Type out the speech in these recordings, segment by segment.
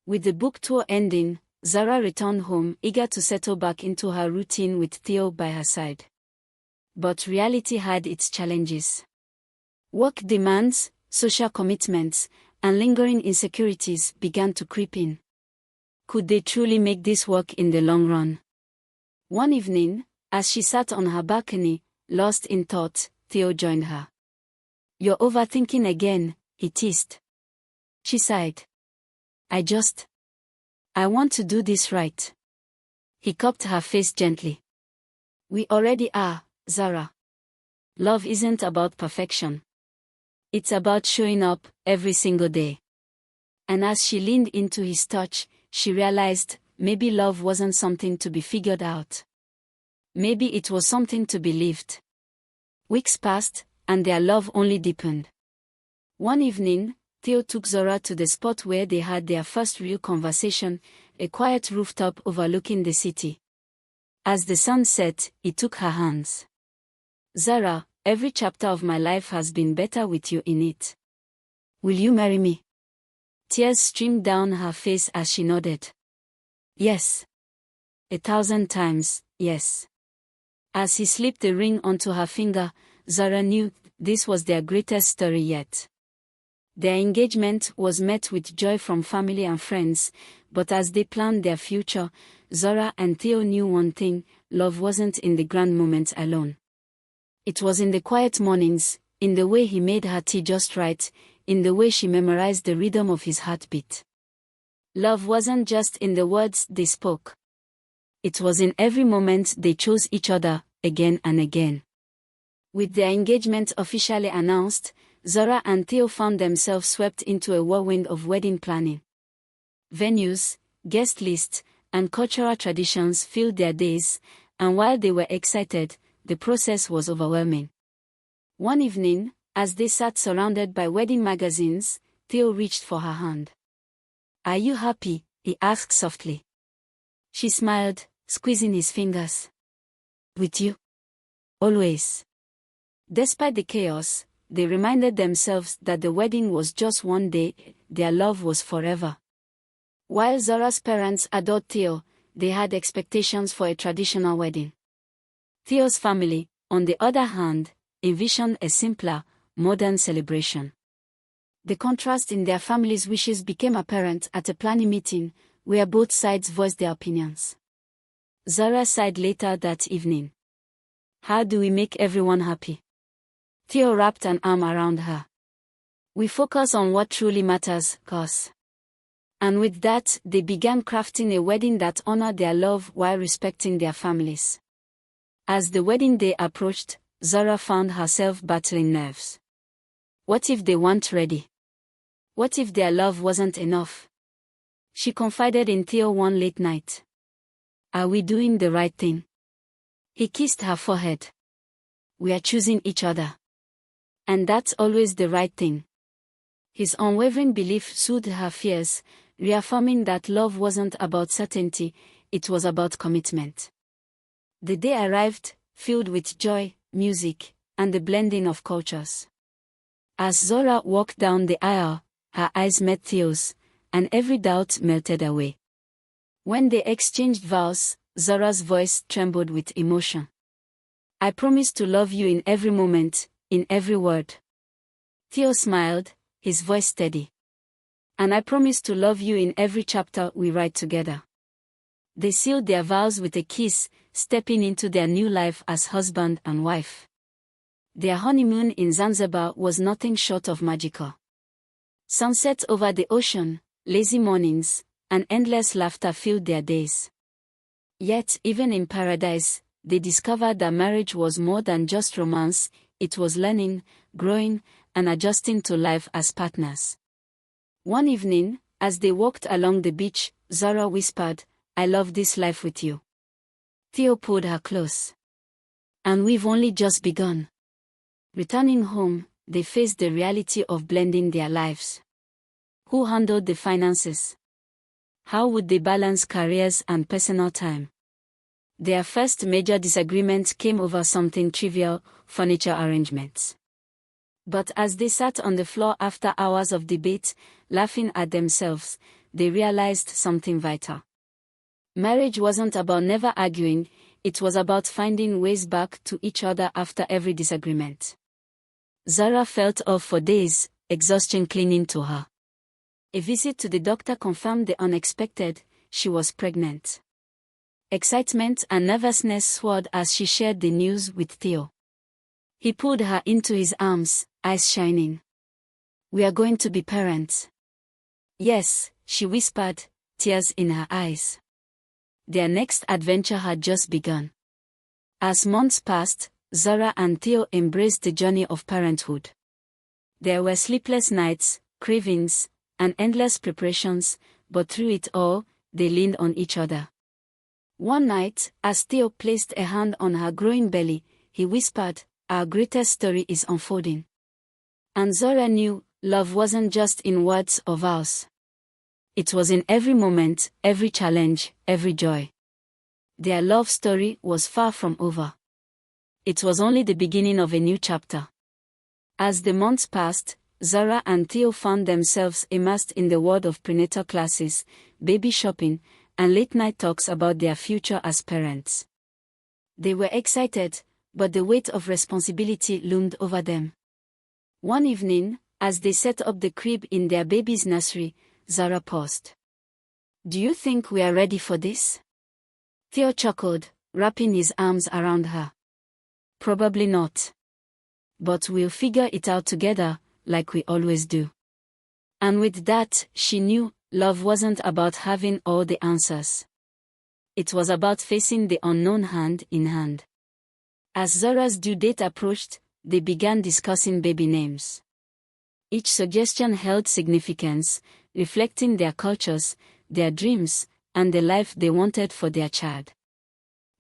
With the book tour ending, Zara returned home, eager to settle back into her routine with Theo by her side. But reality had its challenges. Work demands, social commitments, and lingering insecurities began to creep in. Could they truly make this work in the long run? One evening, as she sat on her balcony, lost in thought, Theo joined her. "You're overthinking again," he teased. She sighed. I want to do this right." He cupped her face gently. "We already are, Zara. Love isn't about perfection. It's about showing up every single day." And as she leaned into his touch, she realized maybe love wasn't something to be figured out. Maybe it was something to be lived. Weeks passed, and their love only deepened. One evening, Theo took Zara to the spot where they had their first real conversation, a quiet rooftop overlooking the city. As the sun set, he took her hands. "Zara, every chapter of my life has been better with you in it. Will you marry me?" Tears streamed down her face as she nodded. "Yes. 1,000 times, yes." As he slipped the ring onto her finger, Zara knew this was their greatest story yet. Their engagement was met with joy from family and friends, but as they planned their future, Zara and Theo knew one thing: love wasn't in the grand moments alone. It was in the quiet mornings, in the way he made her tea just right, in the way she memorized the rhythm of his heartbeat. Love wasn't just in the words they spoke. It was in every moment they chose each other, again and again. With their engagement officially announced, Zara and Theo found themselves swept into a whirlwind of wedding planning. Venues, guest lists, and cultural traditions filled their days, and while they were excited, the process was overwhelming. One evening, as they sat surrounded by wedding magazines, Theo reached for her hand. "Are you happy?" he asked softly. She smiled, squeezing his fingers. "With you? Always." Despite the chaos, they reminded themselves that the wedding was just one day, their love was forever. While Zara's parents adored Theo, they had expectations for a traditional wedding. Theo's family, on the other hand, envisioned a simpler, modern celebration. The contrast in their families' wishes became apparent at a planning meeting, where both sides voiced their opinions. Zara sighed later that evening. "How do we make everyone happy?" Theo wrapped an arm around her. "We focus on what truly matters, cuz." And with that, they began crafting a wedding that honored their love while respecting their families. As the wedding day approached, Zara found herself battling nerves. What if they weren't ready? What if their love wasn't enough? She confided in Theo one late night. "Are we doing the right thing?" He kissed her forehead. "We are choosing each other. And that's always the right thing." His unwavering belief soothed her fears, reaffirming that love wasn't about certainty, it was about commitment. The day arrived, filled with joy, music, and the blending of cultures. As Zara walked down the aisle, her eyes met Theo's, and every doubt melted away. When they exchanged vows, Zara's voice trembled with emotion. "I promise to love you in every moment, in every word." Theo smiled, his voice steady. "And I promise to love you in every chapter we write together." They sealed their vows with a kiss, stepping into their new life as husband and wife. Their honeymoon in Zanzibar was nothing short of magical. Sunsets over the ocean, lazy mornings, and endless laughter filled their days. Yet, even in paradise, they discovered that marriage was more than just romance, it was learning, growing, and adjusting to life as partners. One evening, as they walked along the beach, Zara whispered, "I love this life with you." Theo pulled her close. "And we've only just begun." Returning home, they faced the reality of blending their lives. Who handled the finances? How would they balance careers and personal time? Their first major disagreement came over something trivial: furniture arrangements. But as they sat on the floor after hours of debate, laughing at themselves, they realized something vital. Marriage wasn't about never arguing, it was about finding ways back to each other after every disagreement. Zara felt off for days, exhaustion clinging to her. A visit to the doctor confirmed the unexpected: she was pregnant. Excitement and nervousness soared as she shared the news with Theo. He pulled her into his arms, eyes shining. "We are going to be parents." "Yes," she whispered, tears in her eyes. Their next adventure had just begun. As months passed, Zara and Theo embraced the journey of parenthood. There were sleepless nights, cravings, and endless preparations, but through it all, they leaned on each other. One night, as Theo placed a hand on her growing belly, he whispered, "Our greatest story is unfolding." And Zara knew, love wasn't just in words or vows. It was in every moment, every challenge, every joy. Their love story was far from over. It was only the beginning of a new chapter. As the months passed, Zara and Theo found themselves immersed in the world of prenatal classes, baby shopping, and late-night talks about their future as parents. They were excited, but the weight of responsibility loomed over them. One evening, as they set up the crib in their baby's nursery, Zara paused. "Do you think we are ready for this?" Theo chuckled, wrapping his arms around her. "Probably not. But we'll figure it out together, like we always do." And with that, she knew, love wasn't about having all the answers. It was about facing the unknown hand in hand. As Zara's due date approached, they began discussing baby names. Each suggestion held significance, reflecting their cultures, their dreams, and the life they wanted for their child.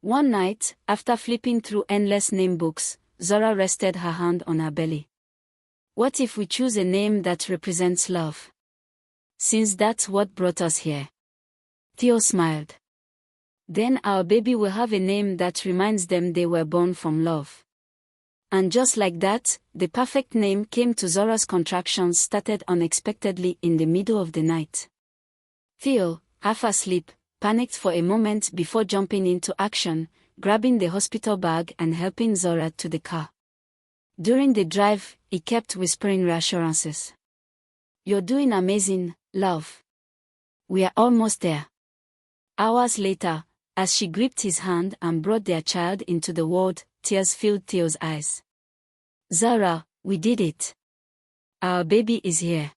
One night, after flipping through endless name books, Zara rested her hand on her belly. "What if we choose a name that represents love? Since that's what brought us here." Theo smiled. "Then our baby will have a name that reminds them they were born from love." And just like that, the perfect name came to Zara's. Contractions started unexpectedly in the middle of the night. Theo, half asleep, panicked for a moment before jumping into action, grabbing the hospital bag and helping Zara to the car. During the drive, he kept whispering reassurances. "You're doing amazing, love. We are almost there." Hours later, as she gripped his hand and brought their child into the world, tears filled Theo's eyes. "Zara, we did it. Our baby is here."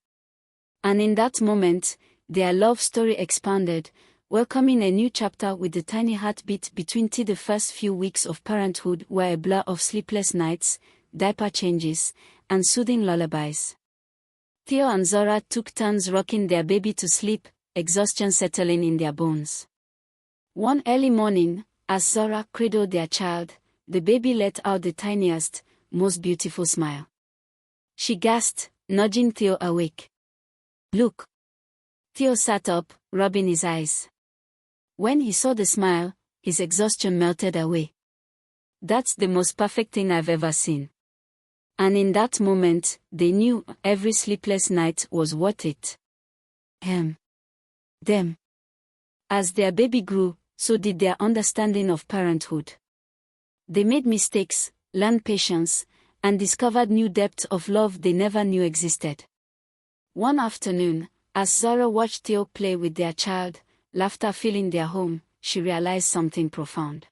And in that moment, their love story expanded, welcoming a new chapter with the tiny heartbeat between the first few weeks of parenthood were a blur of sleepless nights, diaper changes, and soothing lullabies. Theo and Zara took turns rocking their baby to sleep, exhaustion settling in their bones. One early morning, as Zara cradled their child, the baby let out the tiniest, most beautiful smile. She gasped, nudging Theo awake. "Look." Theo sat up, rubbing his eyes. When he saw the smile, his exhaustion melted away. "That's the most perfect thing I've ever seen." And in that moment, they knew every sleepless night was worth it. Them. As their baby grew, so did their understanding of parenthood. They made mistakes, learned patience, and discovered new depths of love they never knew existed. One afternoon, as Zara watched Theo play with their child, laughter filling their home, she realized something profound.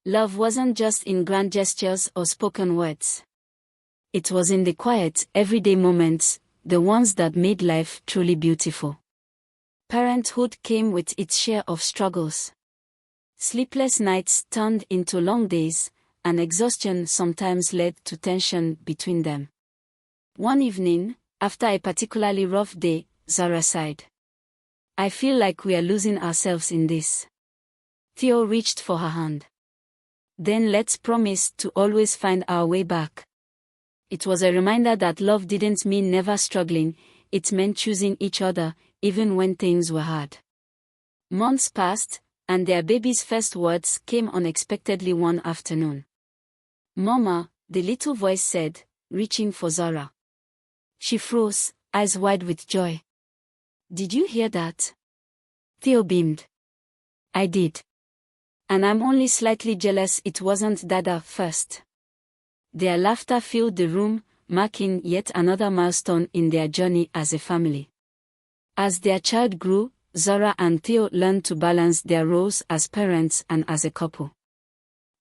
Love wasn't just in grand gestures or spoken words. It was in the quiet, everyday moments, the ones that made life truly beautiful. Parenthood came with its share of struggles. Sleepless nights turned into long days, and exhaustion sometimes led to tension between them. One evening, after a particularly rough day, Zara sighed. "I feel like we are losing ourselves in this." Theo reached for her hand. "Then let's promise to always find our way back." It was a reminder that love didn't mean never struggling, it meant choosing each other, even when things were hard. Months passed, and their baby's first words came unexpectedly one afternoon. "Mama," the little voice said, reaching for Zara. She froze, eyes wide with joy. Did you hear that? Theo beamed. I did. And I'm only slightly jealous it wasn't Dada first. Their laughter filled the room, marking yet another milestone in their journey as a family. As their child grew, Zara and Theo learned to balance their roles as parents and as a couple.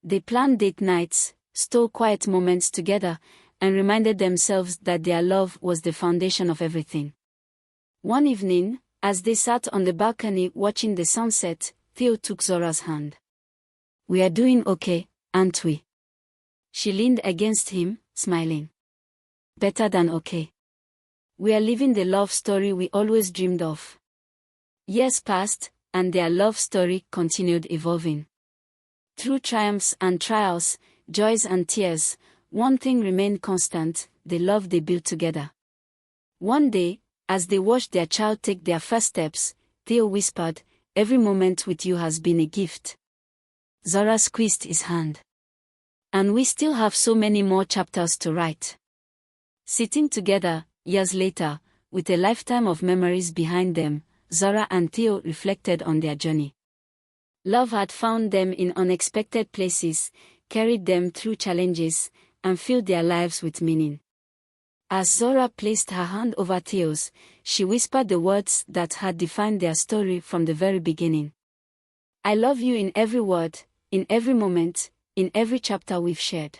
They planned date nights, stole quiet moments together, and reminded themselves that their love was the foundation of everything. One evening, as they sat on the balcony watching the sunset, Theo took Zora's hand. We are doing okay, aren't we? She leaned against him, smiling. Better than okay. We are living the love story we always dreamed of. Years passed, and their love story continued evolving. Through triumphs and trials, joys and tears, one thing remained constant: the love they built together. One day, as they watched their child take their first steps, Theo whispered, "Every moment with you has been a gift." Zara squeezed his hand. And we still have so many more chapters to write. Sitting together, years later, with a lifetime of memories behind them, Zara and Theo reflected on their journey. Love had found them in unexpected places, carried them through challenges, and filled their lives with meaning. As Zara placed her hand over Theo's, she whispered the words that had defined their story from the very beginning. I love you in every word, in every moment, in every chapter we've shared.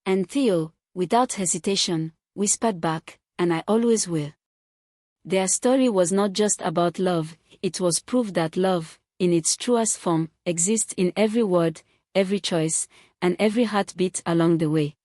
And Theo, without hesitation, whispered back, and I always will. Their story was not just about love, it was proof that love, in its truest form, exists in every word, every choice, and every heartbeat along the way.